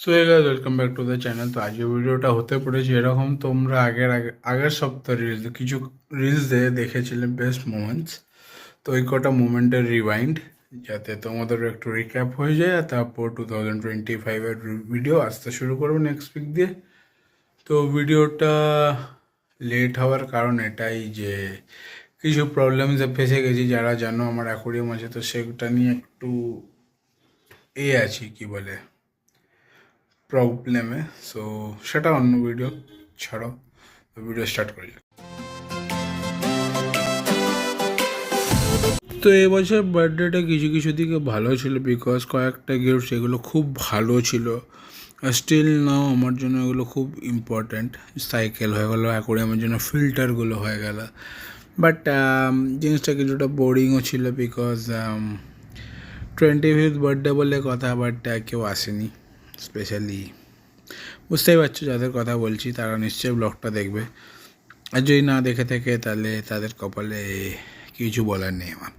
So hey guys, welcome back to the channel. তো আজকের ভিডিওটা হতে পড়েছে এরকম, তোমরা আগের সপ্তাহ কিছু রিলস দেখেছিলে বেস্ট মোমেন্টস। তো এই কটা মোমেন্টের রিওয়াইন্ড, যাতে তোমাদের একটু রিক্যাপ হয়ে যায়, আর তারপর 2025-এর ভিডিও আসতে শুরু করবো নেক্সট উইক দিয়ে। তো ভিডিওটা লেট হওয়ার কারণ এটাই যে কিছু প্রবলেমসে ফেসে গেছি। যারা জানো আমার অ্যাকোয়ারিয়াম আছে, তো সেটা নিয়ে একটু আছি, কি বলে, প্রবলেমে। সো সেটা অন্য ভিডিও, ছাড়ো, ভিডিও স্টার্ট করি। তো এবছর বার্থডেটা কিছু কিছু দিকে ভালো ছিল, বিকজ কয়েকটা গিফট সেগুলো খুব ভালো ছিল। স্টিল নাও আমার জন্য এগুলো খুব ইম্পর্ট্যান্ট। সাইকেল হয়ে গেলো, অ্যাকোয়ারিয়ামের জন্য ফিল্টারগুলো হয়ে গেল। বাট জিনিসটা কিছুটা বোরিংও ছিল, বিকজ 25th বার্থডে বলে কথা, বাট কেউ আসেনি। স্পেশালি বুঝতেই পারছো যাদের কথা বলছি, তারা নিশ্চয়ই ব্লগটা দেখবে। আর যদি না দেখে থাকে তাহলে তাদের কপালে কিছু বলার নেই আমার।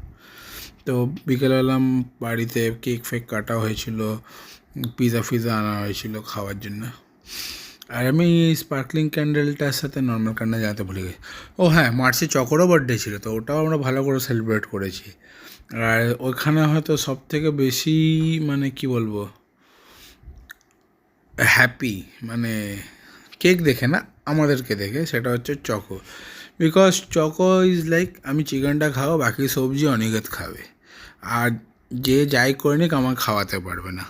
তো বিকেলবেলা বাড়িতে কেক ফেক কাটা হয়েছিল, পিৎজা আনা হয়েছিল খাওয়ার জন্য। আর আমি স্পার্কলিং ক্যান্ডেলটার সাথে নর্মাল ক্যান্ডেল জানাতে ভুলে গেছি। ও হ্যাঁ, মার্চে চকরও বার্থডে ছিল, তো ওটাও আমরা ভালো করে সেলিব্রেট করেছি। আর ওইখানে হয়তো সব থেকে বেশি, মানে কি বলবো, হ্যাপি, মানে কেক দেখে না, আমাদেরকে দেখে, সেটা হচ্ছে choco. Because choco is like, আমি চিকেনটা খাবো, বাকি সবজি অনিকেত খাবে, আর যে যাই করে নিক আমার খাওয়াতে পারবে না।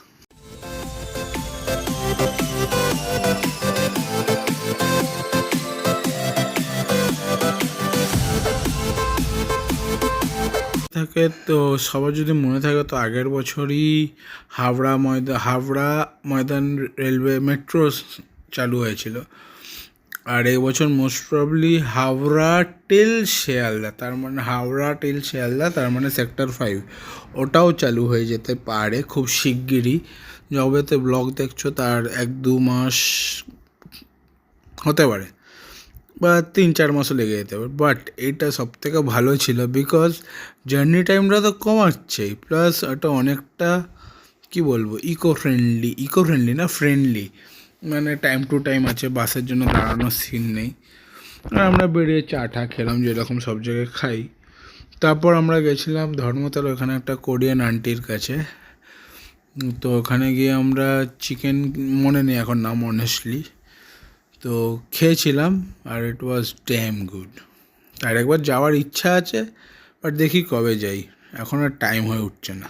থাকে তো সবার যদি মনে থাকে, তো আগের বছরই হাওড়া ময়দান রেলওয়ে মেট্রো চালু হয়েছিল। আর এই বছর most probably Howrah till Sealdah, তার মানে সেক্টর 5, ওটাও চালু হয়ে যেতে পারে খুব শিগগিরই। যবেতে ব্লগ দেখছো তার 1-2 মাস হতে পারে, বা 3-4 মাসও লেগে যেতে পারে। বাট এইটা সব থেকে ভালো ছিল, বিকজ জার্নি টাইমটা তো কমাচ্ছেই, প্লাস এটা অনেকটা কি বলবো, ইকো ফ্রেন্ডলি না ফ্রেন্ডলি, মানে টাইম টু টাইম আছে, বাসের জন্য দাঁড়ানোর সিন নেই। আর আমরা বেরিয়ে চা খেলাম, যেরকম সব জায়গায় খাই। তারপর আমরা গেছিলাম ধর্মতলা, ওখানে একটা কোরিয়ান আন্টির কাছে। তো ওখানে গিয়ে আমরা চিকেন, মনে নেই এখন নাম অনেস্টলি, তো খেয়েছিলাম, আর ইট ওয়াজ ড্যাম গুড। আর একবার যাওয়ার ইচ্ছা আছে, বাট দেখি কবে যাই, এখন আর টাইম হয়ে উঠছে না।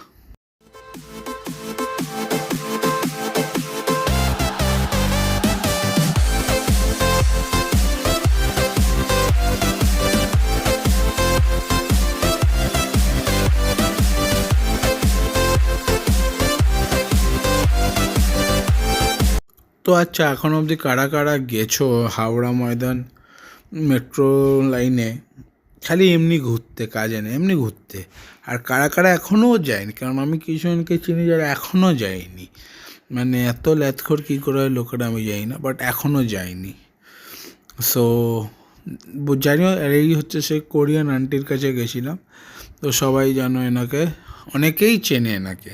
তো আচ্ছা, এখন অবধি কারা কারা গেছো হাওড়া ময়দান মেট্রো লাইনে, খালি এমনি ঘুরতে, কাজে নেই, এমনি ঘুরতে? আর কারা কারা এখনও যায়নি? কারণ আমি কিছুজনকে চিনি যারা এখনও যায়নি, মানে এত ল্যাথখোর কী করে হয় লোকেরা আমি জানি না, বাট এখনও যায়নি। সো জানিও, আর এই হচ্ছে সেই কোরিয়ান আন্টির কাছে গেছিলাম। তো সবাই জানো এনাকে, অনেকেই চেনে এনাকে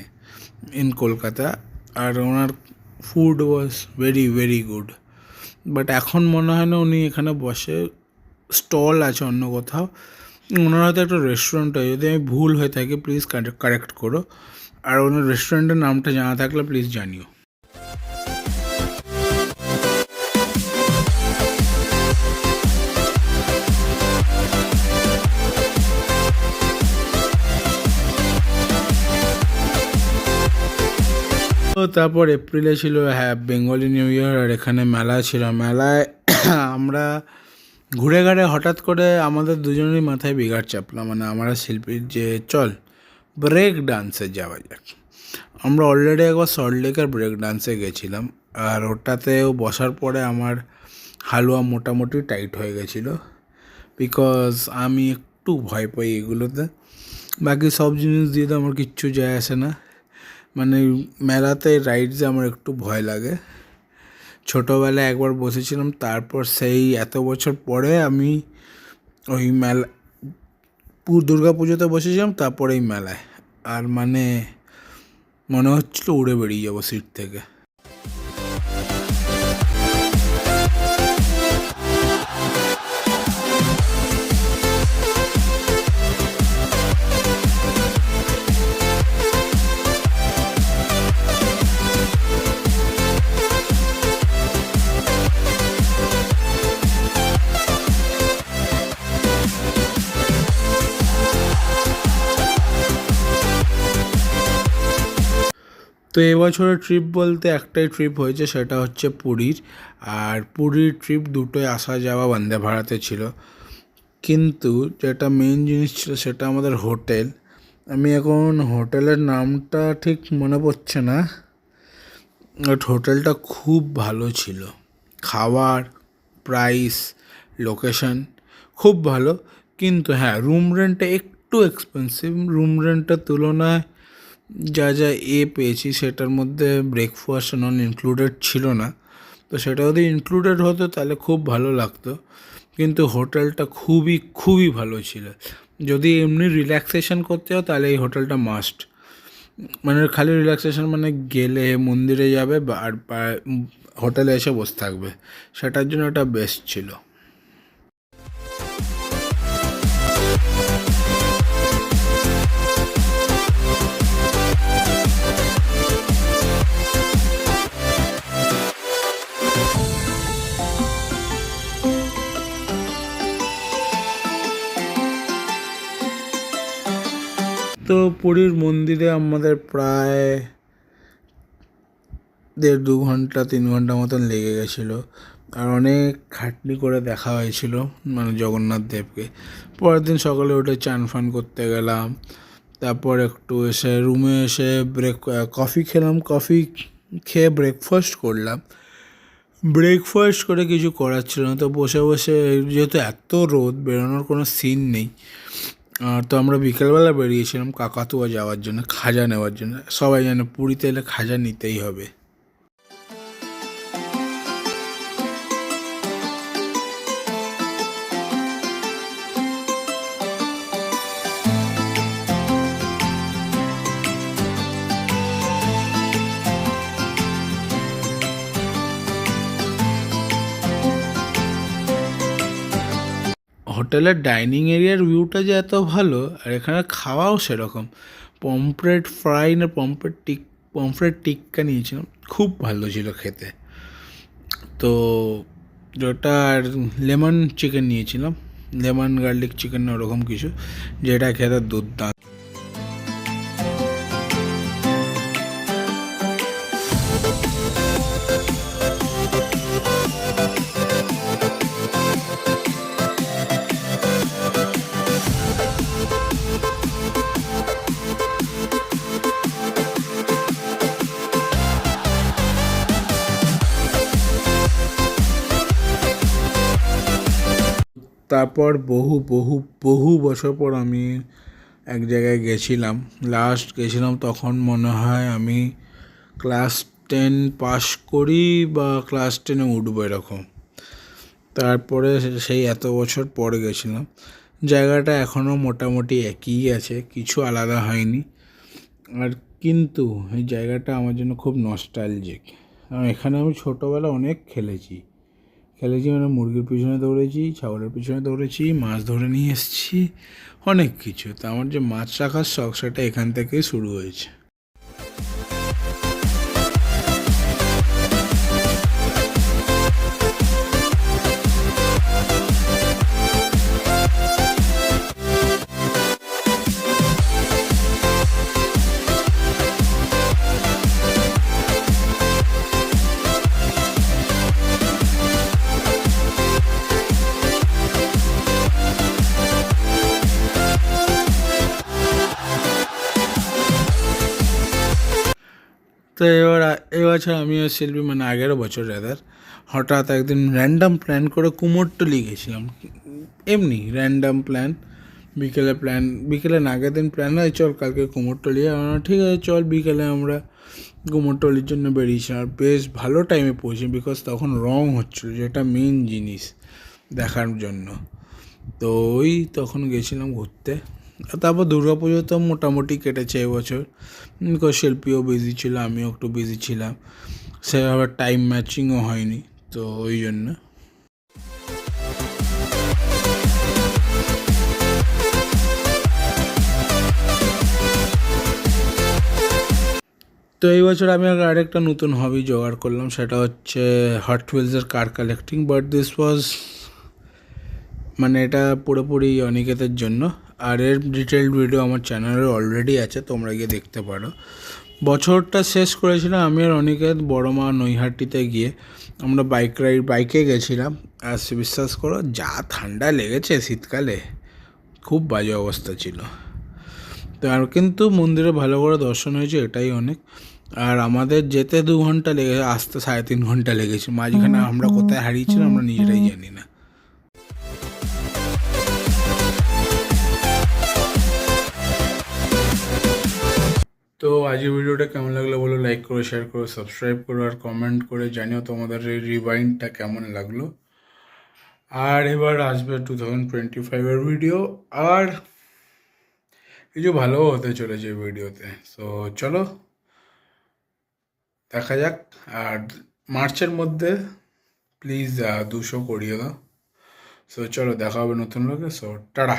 ইন কলকাতা। আর ওনার food was very very good. But এখন মনে হয় না উনি এখানে বসে, স্টল আছে অন্য কোথাও। ওনার হয়তো একটা রেস্টুরেন্ট হয়, যদি আমি ভুল হয়ে থাকি প্লিজ কারেক্ট করো। আর ওনার রেস্টুরেন্টের নামটা জানা থাকলে প্লিজ জানিও। তো তারপর এপ্রিলে ছিল হ্যাঁ বেঙ্গলি নিউ ইয়ার, আর এখানে মেলা ছিল। মেলায় আমরা ঘুরে ঘাড়ে হঠাৎ করে আমাদের দুজনেরই মাথায় বিঘার চাপলাম, মানে আমরা শিল্পীর যে চল ব্রেক ডান্সে যাওয়া যাক। আমরা অলরেডি একবার সল্টলেকের ব্রেক ডান্সে গেছিলাম, আর ওটাতেও বসার পরে আমার হালুয়া মোটামুটি টাইট হয়ে গেছিলো, বিকজ আমি একটু ভয় পাই এগুলোতে। বাকি সব জিনিস দিয়ে তো আমার কিচ্ছু যায় আসে না, মানে মেলাতে রাইডসে আমার একটু ভয় লাগে। ছোটোবেলায় একবার বসেছিলাম, তারপর সেই এত বছর পরে আমি ওই মেলা দুর্গা পুজোতে বসেছিলাম, তারপর এই মেলায়, আর মানে মনে হচ্ছিলো উড়ে বেরিয়ে যাবো সিট থেকে। তো এবছরের ট্রিপ বলতে একটাই ট্রিপ হয়েছে, সেটা হচ্ছে পুরীর। আর পুরীর ট্রিপ দুটোই আসা যাওয়া বন্দে ভারতে ছিল, কিন্তু যেটা মেইন জিনিস ছিল সেটা আমাদের হোটেল। আমি এখন হোটেলের নামটা ঠিক মনে পড়ছে না, বাট হোটেলটা খুব ভালো ছিল। খাবার, প্রাইস, লোকেশন খুব ভালো, কিন্তু হ্যাঁ রুম রেন্টটা একটু এক্সপেন্সিভ। রুম রেন্টের তুলনায় যা যা পেয়েছি সেটার মধ্যে ব্রেকফাস্ট নন ইনক্লুডেড ছিল না। তো সেটা যদি ইনক্লুডেড হতো তাহলে খুব ভালো লাগতো, কিন্তু হোটেলটা খুবই খুবই ভালো ছিল। যদি এমনি রিল্যাক্সেশন করতে হয় তাহলে এই হোটেলটা মাস্ট। মানে খালি রিল্যাক্সেশন মানে গেলে মন্দিরে যাবে আর হোটেলে এসে বসে থাকবে, সেটার জন্য এটা বেস্ট ছিল। তো পুরীর মন্দিরে আমাদের প্রায় 1.5-2 ঘন্টা 3 ঘন্টা মতন লেগে গেছিলো, আর অনেক খাটনি করে দেখা হয়েছিল মানে জগন্নাথ দেবকে। পরের দিন সকালে উঠে চান ফান করতে গেলাম, তারপর একটু এসে রুমে এসে কফি খেলাম, কফি খেয়ে ব্রেকফাস্ট করলাম। ব্রেকফাস্ট করে কিছু করার ছিল না, তো বসে বসে যেহেতু এত রোদ বেরোনোর কোনো সিন নেই, তো আমরা বিকেলবেলা বেরিয়েছিলাম কাকাতুয়া যাওয়ার জন্য, খাজা নেওয়ার জন্য। সবাই জানে পুরীতে এলে খাজা নিতেই হবে। হোটেলের ডাইনিং এরিয়ার ভিউটা যে এত ভালো, আর এখানে খাওয়াও সেরকম। পমফ্রেট ফ্রাই না পমফ্রেট টিক্কা নিয়েছিলাম, খুব ভালো ছিল খেতে। তো যেটা আর লেমন চিকেন নিয়েছিলাম, লেমন গার্লিক চিকেন ওরকম কিছু, যেটা খেতে দুর্দান্ত। তারপর বহু বহু বহু বছর পর আমি এক জায়গায় গেছিলাম। লাস্ট গেছিলাম তখন মনে হয় আমি ক্লাস 10 পাস করি বা ক্লাস 10-এ উঠবো এরকম। তারপরে সেই এত বছর পরে গেছিলাম। জায়গাটা এখনও মোটামুটি একই আছে, কিছু আলাদা হয়নি। আর কিন্তু এই জায়গাটা আমার জন্য খুব নস্টালজিক, কারণ এখানে আমি ছোটোবেলা অনেক খেলেছি মানে মুরগির পিছনে দৌড়েছি, ছাগলের পিছনে দৌড়েছি, মাছ ধরে নিয়ে এসেছি, অনেক কিছু। তো আমার যে মাছ রাখার শখ সেটা এখান থেকেই শুরু হয়েছে। তো এবছর আমি আর শিল্পী মানে আগেরও বছর হঠাৎ একদিন র্যান্ডাম প্ল্যান করে কুমোরটুলি গেছিলাম। এমনি র্যান্ডাম বিকেলে না, আগের দিন প্ল্যান হয় চল কালকে কুমোরটুলি, ঠিক আছে চল। বিকেলে আমরা কুমোরটুলির জন্য বেরিয়েছিলাম, আর বেশ ভালো টাইমে পৌঁছি, বিকজ তখন রং হচ্ছিলো, যেটা মেন জিনিস দেখার জন্য। তো তখন গেছিলাম ঘুরতে। তারপর দুর্গা পুজো তো মোটামুটি কেটেছে এবছর, বিকজ শিল্পীও বিজি ছিল, আমিও একটু বিজি ছিলাম, সেভাবে টাইম ম্যাচিংও হয়নি, তো ওই জন্য। তো এই বছর আমি আরেকটা নতুন হবি জোগাড় করলাম, সেটা হচ্ছে হট হুইলসের car collecting. But this was মানে এটা পুরোপুরি অনিকেতের জন্য, আর এর ডিটেলড ভিডিও আমার চ্যানেলে অলরেডি আছে, তোমরা গিয়ে দেখতে পারো। বছরটা শেষ করেছিলাম আমি আর অনিকেত বড়মা নৈহাটিতে গিয়ে। আমরা বাইকে গেছিলাম। আর বিশ্বাস করো যা ঠান্ডা লেগেছে শীতকালে, খুব বাজে অবস্থা ছিল। তো আর কিন্তু মন্দিরে ভালো করে দর্শন হয়েছে, এটাই অনেক। আর আমাদের যেতে 2 ঘন্টা লেগেছে, আসতে 3.5 ঘন্টা লেগেছে। মাঝখানে আমরা কোথায় হারিয়েছিলাম আমরা নিজেরাই জানি না। তো আজকের ভিডিওটা কেমন লাগলো বলো, লাইক করো, শেয়ার করো, সাবস্ক্রাইব করো, আর কমেন্ট করে জানিও তোমাদের এই রিওয়াইন্ডটা কেমন লাগলো। আর এবার আসবে 2025-এর ভিডিও, আর কিছু ভালোও হতে চলেছে ভিডিওতে। সো চলো দেখা যাক। আর মার্চের মধ্যে প্লিজ 200 করিয়ে দাও। সো চলো দেখা হবে নতুন লোকে। So tata.